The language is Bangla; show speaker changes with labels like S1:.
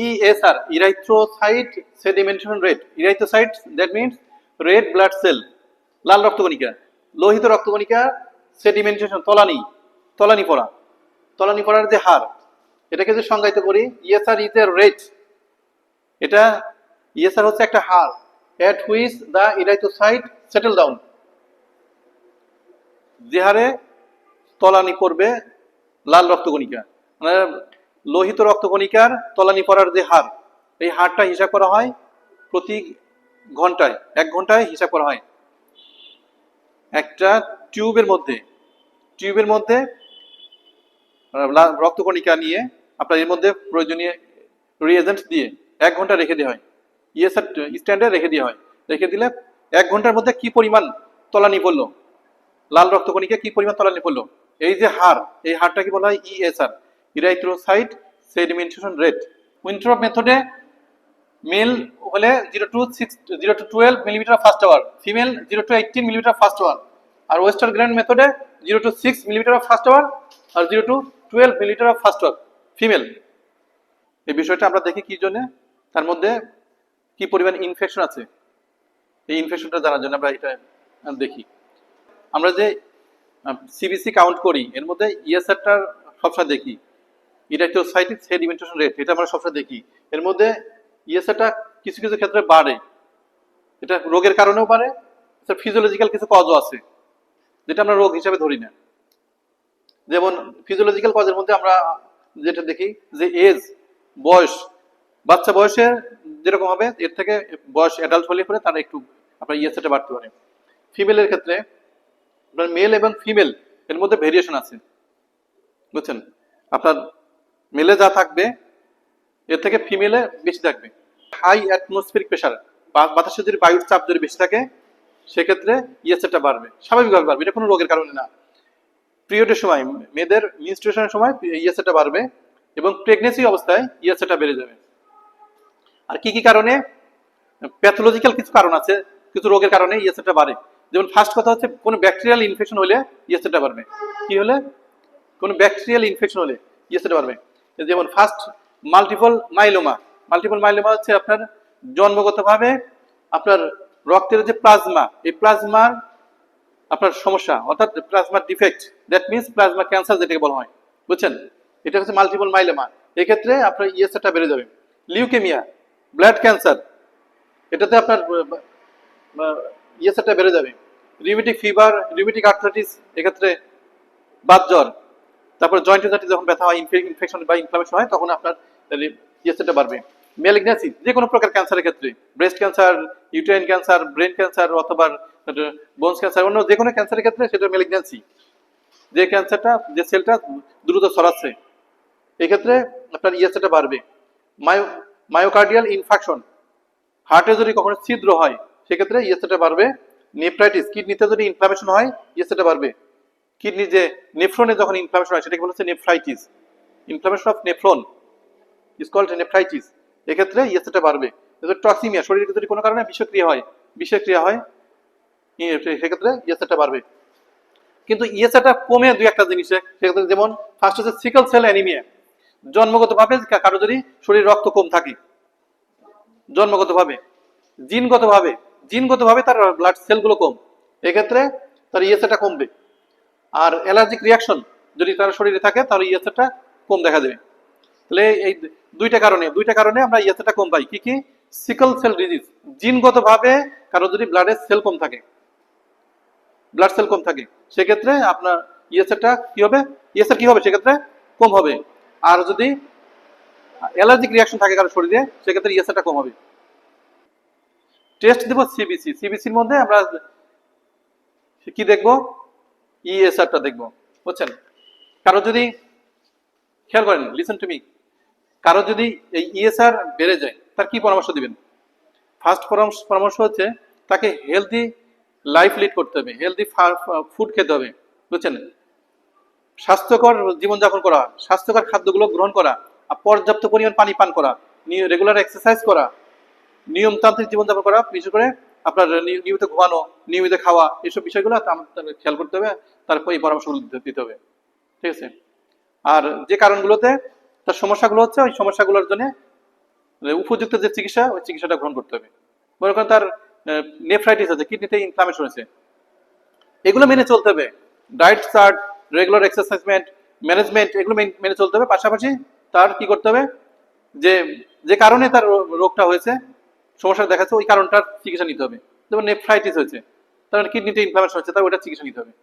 S1: ESR, erythrocyte sedimentation rate. Erythrocytes, that means red blood cell, Lal রক্তকণিকা, Lohit রক্তকণিকা sedimentation, তলানি পড়ার যে হার, এটাকে যে সংজ্ঞায়িত করি, ESR is a rate. এটা ESR হচ্ছে একটা হার at which the erythrocyte settle down, যে হারে তলানি পড়বে লাল রক্তকণিকা, মানে লোহিত রক্তকণিকার তলানি পড়ার যে হার, এই হারটা হিসাব করা হয় প্রতি ঘন্টায়, 1 ঘন্টায় হিসাব করা হয়। একটা টিউবের মধ্যে রক্তকণিকা নিয়ে আপনার এর মধ্যে প্রয়োজনীয় রিএজেন্ট দিয়ে 1 ঘন্টা রেখে দেওয়া হয়, ESR স্ট্যান্ডে রেখে দেওয়া হয়। রেখে দিলে 1 ঘন্টার মধ্যে কি পরিমাণ তলানি পড়লো, লাল রক্তকণিকা কি পরিমাণ তলানি পড়লো, এই যে হার, এই হারটা কি বলা হয় ESR, erythrocyte sedimentation rate. উইন্ট্রপ মেথডে মেল হলে 0 to 12 millimetre first hour, female 0 to 18 millimetre first hour. আর ওয়েস্টার্ন গ্র্যান্ড মেথডে 0 to 6 millimetre of first hour আর 0 to 12 millimetre of first hour female. এই বিষয়টা আমরা দেখি কি জন্য, তার মধ্যে কি পরিমাণ ইনফেকশন আছে, এই ইনফেকশনটা জানার জন্য আমরা এটা দেখি। আমরা যে সিবিসি কাউন্ট করি, এর মধ্যে ESRটার সবসময় দেখি, erythrocyte sedimentation rate, এটা আমরা সবসময় দেখি। এর মধ্যে ESRটা কিছু ক্ষেত্রে বাড়ে, এটা রোগের কারণেও বাড়ে, ফিজিওলজিক্যাল কিছু কজও আছে যেটা আমরা রোগ হিসাবে ধরি না। যেমন ফিজিওলজিক্যাল কজের মধ্যে আমরা যেটা দেখি যে এজ, বয়স, বাচ্চা বয়সে যেরকম হবে এর থেকে বয়স অ্যাডাল্ট হলে পরে তার একটু আপনার ESRটা বাড়তে পারে। ফিমেলের ক্ষেত্রে মেল এবং ফিমেল এর মধ্যে ভেরিয়েশন আছে, বুঝছেন? আপনার মেলে যা থাকবে এর থেকে ফিমেলে বেশি থাকবে। হাই অ্যাটমসফিয়ারিক প্রেসার, বাতাসে যদি বায়ুর চাপ যদি বেশি থাকে সেক্ষেত্রে ESRটা বাড়বে, স্বাভাবিকভাবে বাড়বে, এটা কোনো রোগের কারণে না। পিরিয়ডের সময়, মেয়েদের মেনস্ট্রুয়েশনের সময় ESRটা বাড়বে এবং প্রেগনেন্সি অবস্থায় ESRটা বেড়ে যাবে। আর কি কারণে? প্যাথোলজিক্যাল কিছু কারণ আছে, কিছু রোগের কারণে ESRটা বাড়ে। যেমন ফার্স্ট কথা হচ্ছে কোনো ব্যাকটেরিয়াল ইনফেকশন হলে ESRটা বাড়বে। কি হলে? কোনো ব্যাকটেরিয়াল ইনফেকশন হলে ESRটা বাড়বে। যেমন ফার্স্ট মাল্টিপল মাইলোমা হচ্ছে আপনার জন্মগতভাবে আপনার রক্তের যে প্লাজমা, এই প্লাজমার আপনার সমস্যা, অর্থাৎ plasma defect, that means plasma cancer যেটাকে বলা হয়, বুঝছেন? এটা হচ্ছে মাল্টিপল মাইলোমা, এক্ষেত্রে আপনার ESRটা বেড়ে যাবে। লিউকেমিয়া, ব্লাড ক্যান্সার, এটাতে আপনার ESRটা বেড়ে যাবে। রিউমেটিক ফিভার, রিউমেটিক আর্থ্রাইটিস, এক্ষেত্রে বাত জ্বর, তারপর জয়েন্টে যখন ব্যথা হয়, ইনফেকশন বা ইনফ্লামেশন হয়, তখন আপনার ESRটা বাড়বে। ম্যালিগন্যান্সি, যে কোনো প্রকার ক্যান্সারের ক্ষেত্রে, breast cancer, uterine cancer, brain cancer অথবা বোনস ক্যান্সার, অন্য যে কোনো ক্যান্সারের ক্ষেত্রে সেটা ম্যালিগন্যান্সি, যে ক্যান্সারটা, যে সেলটা দ্রুত ছড়াচ্ছে, এক্ষেত্রে আপনার ESRটা বাড়বে। মায়োকার্ডিয়াল ইনফাকশন, হার্টে যদি কখনো ছিদ্র হয় সেক্ষেত্রে ESRটা বাড়বে। নেফ্রাইটিস, কিডনিতে যদি ইনফ্লামেশন হয় ESRটা বাড়বে। কিডনি যে নেফ্রনে যখন ইনফ্লামেশন হয় সেটাকে বলা হচ্ছে nephritis, inflammation of nephron is called nephritis, এক্ষেত্রে ESRটা বাড়বে। টক্সিমিয়া, শরীরে যদি কোনো কারণে বিষক্রিয়া হয় সেক্ষেত্রে ESRটা বাড়বে। কিন্তু ESRটা কমে দুই একটা জিনিসে, সেক্ষেত্রে যেমন ফার্স্ট হচ্ছে সিকল সেল অ্যানিমিয়া, জন্মগতভাবে কারো যদি শরীর রক্ত কম থাকে, জন্মগতভাবে, জিনগতভাবে তার ব্লাড সেলগুলো কম, এক্ষেত্রে তার ESRটা কমবে। আর অ্যালার্জিক রিয়াকশন যদি তার শরীরে থাকে তাহলে ESRটা কম দেখা দেবে। তাহলে এই দুইটা কারণে আমরা ESRটা কম পাই। কি? সিকল সেল ডিজিজ, জিনগতভাবে কারো যদি ব্লাডের সেল কম থাকে, ব্লাড সেল কম থাকে, সেক্ষেত্রে আপনার ESRটা কি হবে? ESR কি হবে সেক্ষেত্রে? কম হবে। আর যদি অ্যালার্জিক রিয়াকশন থাকে কারো শরীরে সেক্ষেত্রে ESRটা কম হবে। টেস্ট দেব সিবিসির মধ্যে আমরা কি দেখবো? ESRটা দেখবো, বুঝছেন? কারো যদি, খেয়াল করেন, লিসেন টু মি, কারো যদি এই ESR বেড়ে যায় তার কি পরামর্শ দিবেন? ফার্স্ট পরামর্শ হচ্ছে তাকে হেলদি লাইফ লিড করতে হবে, হেলদি ফুড খেতে হবে, বুঝছেন? স্বাস্থ্যকর জীবনযাপন করা, স্বাস্থ্যকর খাদ্যগুলো গ্রহণ করা, আর পর্যাপ্ত পরিমাণ পানি পান করা, রেগুলার এক্সারসাইজ করা, নিয়মতান্ত্রিক জীবনযাপন করা, বিশেষ করে আপনার নিয়মিত ঘুমানো, নিয়মিত খাওয়া, এইসব বিষয়গুলো খেয়াল করতে হবে, তারপর এই পরামর্শগুলো দিতে হবে, ঠিক আছে? আর যে কারণগুলোতে তার সমস্যাগুলো হচ্ছে, ওই সমস্যাগুলোর জন্য উপযুক্ত যে চিকিৎসা, ওই চিকিৎসাটা গ্রহণ করতে হবে। মনে করেন তার নেফ্রাইটিস আছে, কিডনিতে ইনফ্লামেশন আছে, এগুলো মেনে চলতে হবে। ডায়েট চার্ট, রেগুলার এক্সারসাইজমেন্ট, ম্যানেজমেন্ট, এগুলো মেনে চলতে হবে। পাশাপাশি তার কি করতে হবে, যে যে কারণে তার রোগটা হয়েছে, সমস্যা দেখাচ্ছে, ওই কারণটার চিকিৎসা নিতে হবে। যেমন নেফ্রাইটিস হয়েছে, তার কিডনিতে ইনফ্লামেশন হচ্ছে, তার ওইটার চিকিৎসা নিতে হবে।